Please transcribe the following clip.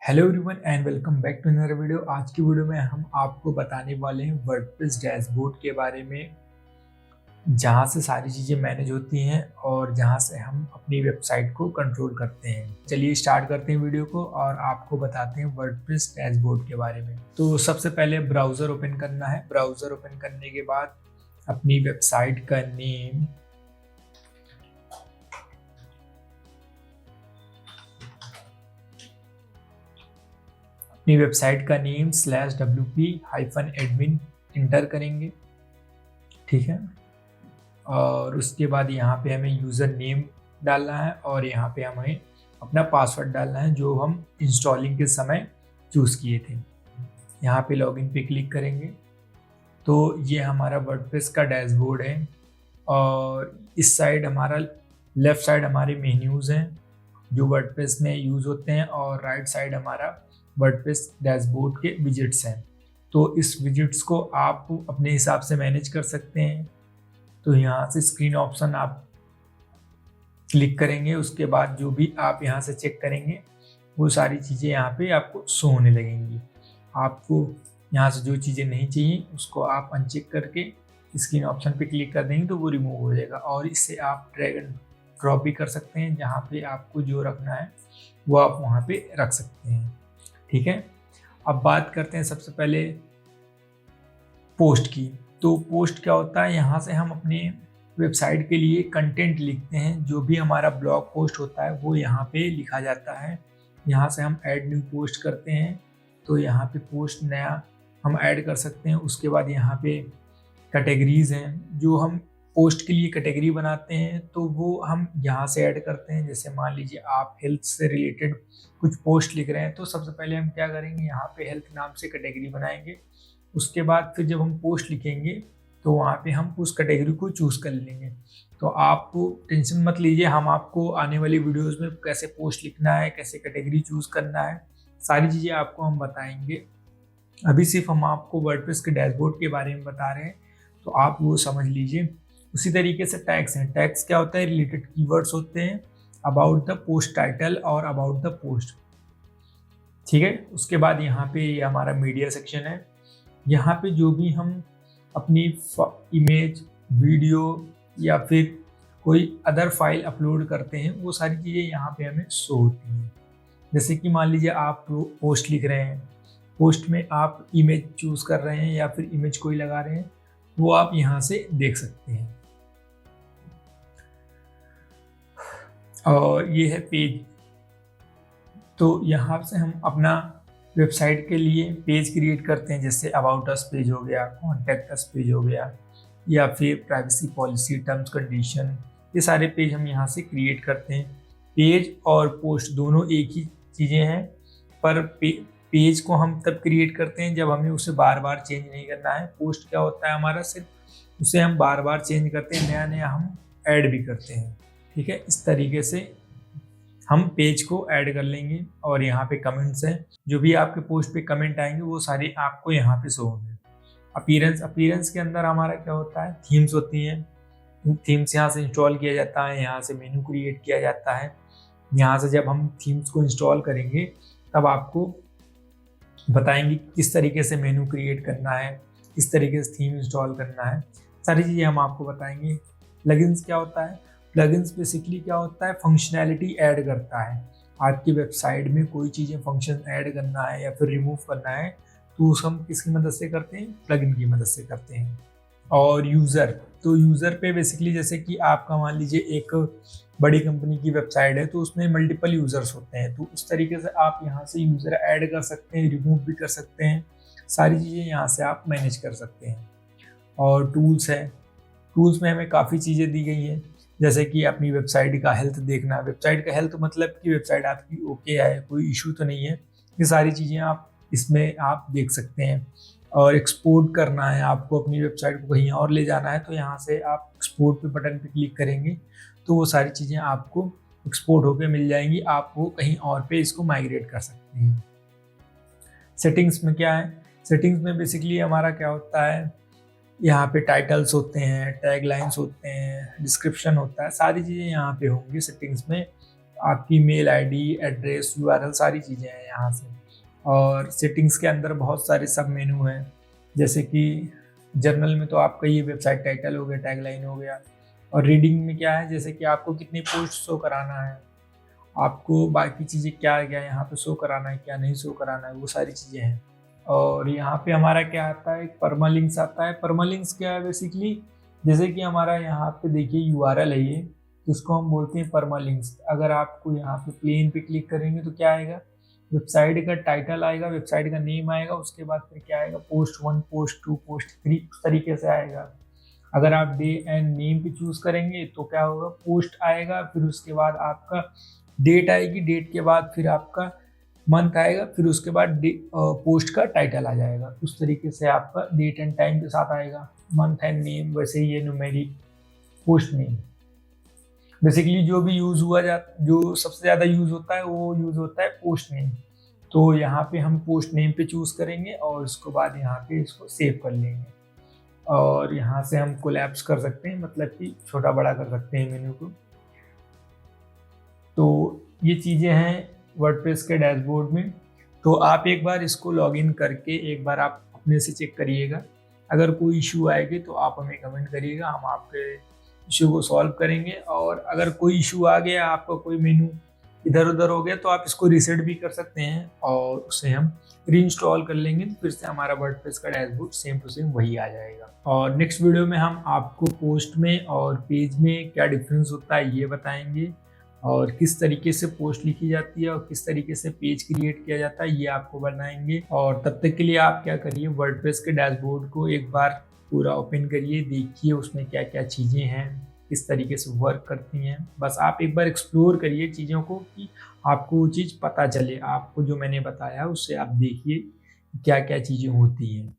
Hello everyone and welcome back to another video. आज की video में हम आपको बताने वाले हैं वर्डप्रेस डैशबोर्ड के बारे में, जहां से सारी चीज़ें मैनेज होती हैं और जहां से हम अपनी वेबसाइट को कंट्रोल करते हैं। चलिए स्टार्ट करते हैं वीडियो को और आपको बताते हैं वर्डप्रेस डैशबोर्ड के बारे में। तो सबसे पहले ब्राउज़र ओपन करना है। ब्राउज़र ओपन करने के बाद अपनी वेबसाइट का नेम अपनी वेबसाइट का नेम /wp-admin इंटर करेंगे, ठीक है। और उसके बाद यहाँ पे हमें यूज़र नेम डालना है और यहाँ पे हमें अपना पासवर्ड डालना है जो हम इंस्टॉलिंग के समय चूज़ किए थे। यहाँ पे लॉगिन पे क्लिक करेंगे तो ये हमारा वर्डप्रेस का डैशबोर्ड है और इस साइड हमारा लेफ़्ट साइड हमारे मेन्यूज़ हैं जो वर्डप्रेस में यूज़ होते हैं और राइट साइड हमारा वर्डप्रेस डैशबोर्ड के विजिट्स हैं। तो इस विजिट्स को आप अपने हिसाब से मैनेज कर सकते हैं। तो यहाँ से स्क्रीन ऑप्शन आप क्लिक करेंगे, उसके बाद जो भी आप यहाँ से चेक करेंगे वो सारी चीज़ें यहाँ पे आपको शो होने लगेंगी। आपको यहाँ से जो चीज़ें नहीं चाहिए उसको आप अनचेक करके स्क्रीन ऑप्शन पे क्लिक कर देंगे तो वो रिमूव हो जाएगा और इससे आप ड्रैग एंड ड्रॉप भी कर सकते हैं। जहाँ पे आपको जो रखना है वो आप वहाँ पे रख सकते हैं, ठीक है। अब बात करते हैं सबसे पहले पोस्ट की। तो पोस्ट क्या होता है, यहाँ से हम अपने वेबसाइट के लिए कंटेंट लिखते हैं। जो भी हमारा ब्लॉग पोस्ट होता है वो यहाँ पे लिखा जाता है। यहाँ से हम ऐड न्यू पोस्ट करते हैं तो यहाँ पे पोस्ट नया हम ऐड कर सकते हैं। उसके बाद यहाँ पे कैटेगरीज हैं, जो हम पोस्ट के लिए कैटेगरी बनाते हैं तो वो हम यहाँ से ऐड करते हैं। जैसे मान लीजिए आप हेल्थ से रिलेटेड कुछ पोस्ट लिख रहे हैं तो सबसे पहले हम क्या करेंगे, यहाँ पे हेल्थ नाम से कैटेगरी बनाएंगे। उसके बाद फिर जब हम पोस्ट लिखेंगे तो वहाँ पे हम उस कैटेगरी को चूज़ कर लेंगे। तो आप टेंशन मत लीजिए, हम आपको आने वाली वीडियोस में कैसे पोस्ट लिखना है, कैसे कैटेगरी चूज़ करना है, सारी चीज़ें आपको हम बताएंगे। अभी सिर्फ हम आपको वर्डप्रेस के डैशबोर्ड के बारे में बता रहे हैं तो आप वो समझ लीजिए। उसी तरीके से टैग्स हैं। टैग्स क्या होता है, रिलेटेड कीवर्ड्स होते हैं अबाउट द पोस्ट टाइटल और अबाउट द पोस्ट, ठीक है। उसके बाद यहाँ पे हमारा मीडिया सेक्शन है। यहाँ पे जो भी हम अपनी इमेज, वीडियो या फिर कोई अदर फाइल अपलोड करते हैं वो सारी चीज़ें यहाँ पे हमें शो होती हैं। जैसे कि मान लीजिए आप पोस्ट लिख रहे हैं, पोस्ट में आप इमेज चूज़ कर रहे हैं या फिर इमेज कोई लगा रहे हैं, वो आप यहाँ से देख सकते हैं। और ये है पेज। तो यहाँ से हम अपना वेबसाइट के लिए पेज क्रिएट करते हैं। जैसे अबाउट अस पेज हो गया, कॉन्टैक्ट अस पेज हो गया या फिर प्राइवेसी पॉलिसी, टर्म्स कंडीशन, ये सारे पेज हम यहाँ से क्रिएट करते हैं। पेज और पोस्ट दोनों एक ही चीज़ें हैं, पर पेज को हम तब क्रिएट करते हैं जब हमें उसे बार बार चेंज नहीं करना है। पोस्ट क्या होता है हमारा, सिर्फ उसे हम बार बार चेंज करते हैं, नया नया हम ऐड भी करते हैं, ठीक है। इस तरीके से हम पेज को ऐड कर लेंगे। और यहाँ पे कमेंट्स हैं, जो भी आपके पोस्ट पे कमेंट आएंगे वो सारे आपको यहाँ पे शो होंगे। अपीयरेंस के अंदर हमारा क्या होता है, थीम्स होती हैं। थीम्स यहाँ से इंस्टॉल किया जाता है, यहाँ से मेन्यू क्रिएट किया जाता है। यहाँ से जब हम थीम्स को इंस्टॉल करेंगे तब आपको बताएंगे किस तरीके से मेन्यू क्रिएट करना है, किस तरीके से थीम इंस्टॉल करना है, सारी चीज़ें हम आपको बताएंगे। प्लगइन्स क्या होता है, प्लगइन्स बेसिकली क्या होता है, फंक्शनैलिटी ऐड करता है। आपकी वेबसाइट में कोई चीज़ें फंक्शन ऐड करना है या फिर रिमूव करना है तो उस हम किसकी मदद से करते हैं, प्लगइन की मदद से करते हैं। और यूज़र, तो यूज़र पे बेसिकली जैसे कि आपका मान लीजिए एक बड़ी कंपनी की वेबसाइट है तो उसमें मल्टीपल यूज़र्स होते हैं, तो उस तरीके से आप यहाँ से यूज़र ऐड कर सकते हैं, रिमूव भी कर सकते हैं, सारी चीज़ें यहाँ से आप मैनेज कर सकते हैं। और टूल्स है, टूल्स में हमें काफ़ी चीज़ें दी गई हैं। जैसे कि अपनी वेबसाइट का हेल्थ देखना, वेबसाइट का हेल्थ मतलब कि वेबसाइट आपकी ओके है, कोई इशू तो नहीं है, ये सारी चीज़ें आप इसमें आप देख सकते हैं। और एक्सपोर्ट करना है, आपको अपनी वेबसाइट को कहीं और ले जाना है तो यहाँ से आप एक्सपोर्ट पे बटन पे क्लिक करेंगे तो वो सारी चीज़ें आपको एक्सपोर्ट होकर मिल जाएंगी, आप वो कहीं और पे इसको माइग्रेट कर सकते हैं। सेटिंग्स में क्या है, सेटिंग्स में बेसिकली हमारा क्या होता है, यहाँ पे टाइटल्स होते हैं, टैग लाइन्स होते हैं, डिस्क्रिप्शन होता है, सारी चीज़ें यहाँ पे होंगी सेटिंग्स में। आपकी मेल आईडी, एड्रेस, यूआरएल सारी चीज़ें हैं यहाँ से। और सेटिंग्स के अंदर बहुत सारे सब मेनू हैं, जैसे कि जर्नल में तो आपका ये वेबसाइट टाइटल हो गया, टैगलाइन हो गया। और रीडिंग में क्या है, जैसे कि आपको कितनी पोस्ट शो कराना है, आपको बाकी चीज़ें क्या क्या यहाँ पे शो कराना है, क्या नहीं शो कराना है, वो सारी चीज़ें हैं। और यहाँ पे हमारा क्या आता है, एक परमालिंक्स आता है। परमालिंक्स क्या है बेसिकली, जैसे कि हमारा यहाँ पे देखिए यूआरएल है ये, जिसको हम बोलते हैं परमालिंक्स। अगर आपको यहाँ पे प्लेन पे क्लिक करेंगे तो क्या आएगा, वेबसाइट का टाइटल आएगा, वेबसाइट का नेम आएगा, उसके बाद फिर क्या आएगा, पोस्ट 1, पोस्ट 2, पोस्ट 3, उस तरीके से आएगा। अगर आप डे एंड नेम पे चूज करेंगे तो क्या होगा, पोस्ट आएगा, फिर उसके बाद आपका डेट आएगी, डेट के बाद फिर आपका मंथ आएगा, फिर उसके बाद पोस्ट का टाइटल आ जाएगा। उस तरीके से आपका डेट एंड टाइम के साथ आएगा, मंथ एंड नेम। वैसे ही ये न्यूमेरिक पोस्ट नेम, बेसिकली जो भी यूज हुआ जो सबसे ज़्यादा यूज होता है वो यूज होता है पोस्ट नेम। तो यहाँ पे हम पोस्ट नेम पे चूज करेंगे और उसके बाद यहाँ पे इसको सेव कर लेंगे। और यहाँ से हम कोलैप्स कर सकते हैं, मतलब कि छोटा बड़ा कर सकते हैं मेन्यू को। तो ये चीज़ें हैं वर्डप्रेस के डैशबोर्ड में। तो आप एक बार इसको लॉगिन करके एक बार आप अपने से चेक करिएगा। अगर कोई इशू आएगी तो आप हमें कमेंट करिएगा, हम आपके इशू को सॉल्व करेंगे। और अगर कोई इशू आ गया, आपका कोई मेनू इधर उधर हो गया, तो आप इसको रीसेट भी कर सकते हैं और उसे हम रीइंस्टॉल कर लेंगे, तो फिर से हमारा वर्डप्रेस का डैशबोर्ड सेम टू सेम वही आ जाएगा। और नेक्स्ट वीडियो में हम आपको पोस्ट में और पेज में क्या डिफरेंस होता है ये बताएंगे, और किस तरीके से पोस्ट लिखी जाती है और किस तरीके से पेज क्रिएट किया जाता है ये आपको बताएंगे। और तब तक के लिए आप क्या करिए, वर्डप्रेस के डैशबोर्ड को एक बार पूरा ओपन करिए, देखिए उसमें क्या क्या चीज़ें हैं, किस तरीके से वर्क करती हैं। बस आप एक बार एक्सप्लोर करिए चीज़ों को, कि आपको वो चीज़ पता चले। आपको जो मैंने बताया उससे आप देखिए क्या क्या चीज़ें होती हैं।